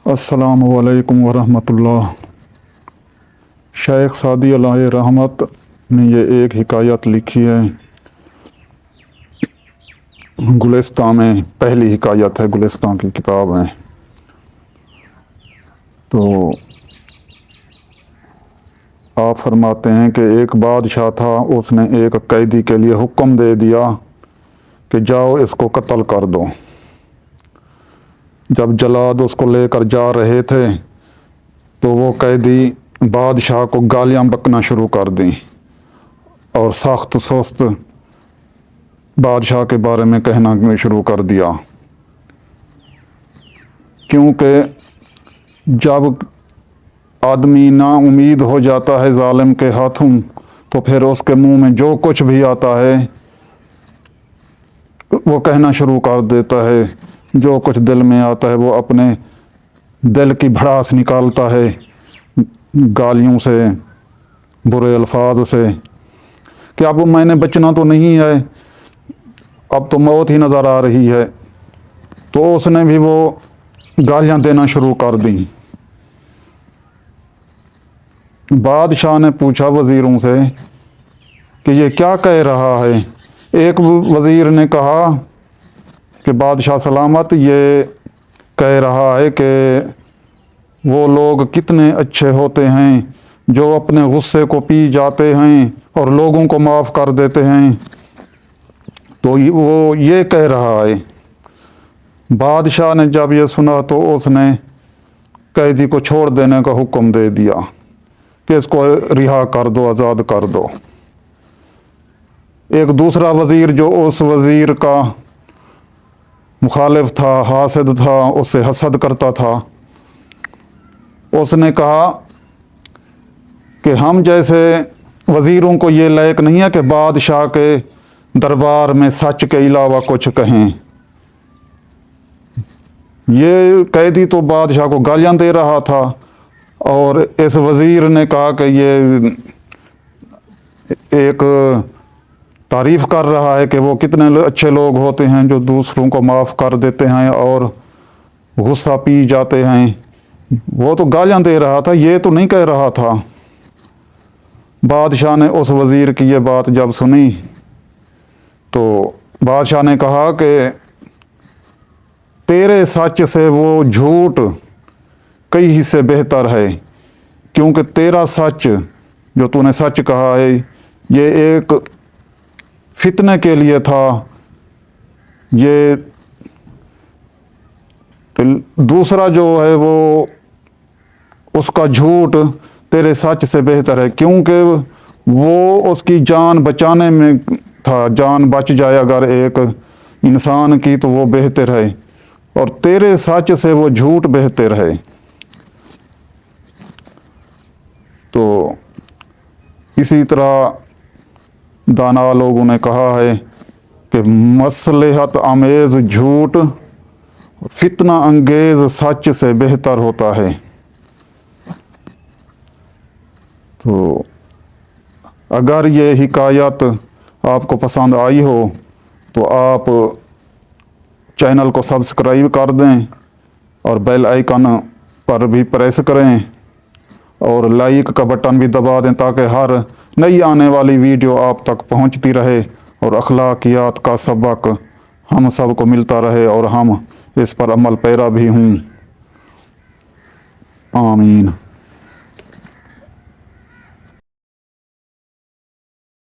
अस्सलामु अलैकुम वरहमतुल्लाह। शेख सादी अलैहि रहमत ने ये एक हिकायत लिखी है गुलिस्तां में, पहली हिकायत है, गुलिस्तां की किताब है। तो आप फरमाते हैं कि एक बादशाह था, उसने एक कैदी के लिए हुक्म दे दिया कि जाओ इसको कत्ल कर दो। जब जल्लाद उसको लेकर जा रहे थे तो वो कैदी बादशाह को गालियां बकना शुरू कर दी और सख्त सुस्त बादशाह के बारे में कहना शुरू कर दिया, क्योंकि जब आदमी ना उम्मीद हो जाता है जालिम के हाथों तो फिर उसके मुंह में जो कुछ भी आता है वो कहना शुरू कर देता है। जो कुछ दिल में आता है वो अपने दिल की भड़ास निकालता है गालियों से, बुरे अल्फाज से, कि अब मैंने बचना तो नहीं है, अब तो मौत ही नज़र आ रही है। तो उसने भी वो गालियां देना शुरू कर दी। बादशाह ने पूछा वज़ीरों से कि ये क्या कह रहा है। एक वज़ीर ने कहा कि बादशाह सलामत, ये कह रहा है कि वो लोग कितने अच्छे होते हैं जो अपने गुस्से को पी जाते हैं और लोगों को माफ़ कर देते हैं। तो वो ये कह रहा है। बादशाह ने जब ये सुना तो उसने कैदी को छोड़ देने का हुक्म दे दिया कि इसको रिहा कर दो, आज़ाद कर दो। एक दूसरा वज़ीर जो उस वज़ीर का मुखालिफ था, हासिद था, उससे हसद करता था, उसने कहा कि हम जैसे वज़ीरों को ये लायक नहीं है कि बादशाह के दरबार में सच के अलावा कुछ कहें। ये कैदी तो बादशाह को गालियां दे रहा था और इस वज़ीर ने कहा कि ये एक तारीफ़ कर रहा है कि वो कितने अच्छे लोग होते हैं जो दूसरों को माफ़ कर देते हैं और गुस्सा पी जाते हैं। वो तो गालियां दे रहा था, ये तो नहीं कह रहा था। बादशाह ने उस वज़ीर की ये बात जब सुनी तो बादशाह ने कहा कि तेरे सच से वो झूठ कई हिस्से बेहतर है, क्योंकि तेरा सच जो तूने सच कहा है ये एक फितने के लिए था, ये दूसरा जो है वो उसका झूठ तेरे सच से बेहतर है, क्योंकि वो उसकी जान बचाने में था। जान बच जाए अगर एक इंसान की तो वो बेहतर है, और तेरे सच से वो झूठ बेहतर है। तो इसी तरह दाना लोगों ने कहा है कि मसलहत आमेज झूठ फितना अंगेज सच से बेहतर होता है। तो अगर ये हिकायत आपको पसंद आई हो तो आप चैनल को सब्सक्राइब कर दें और बेल आइकन पर भी प्रेस करें और लाइक का बटन भी दबा दें, ताकि हर नई आने वाली वीडियो आप तक पहुंचती रहे और अखलाकियात का सबक हम सब को मिलता रहे और हम इस पर अमल पैरा भी हों। आमीन।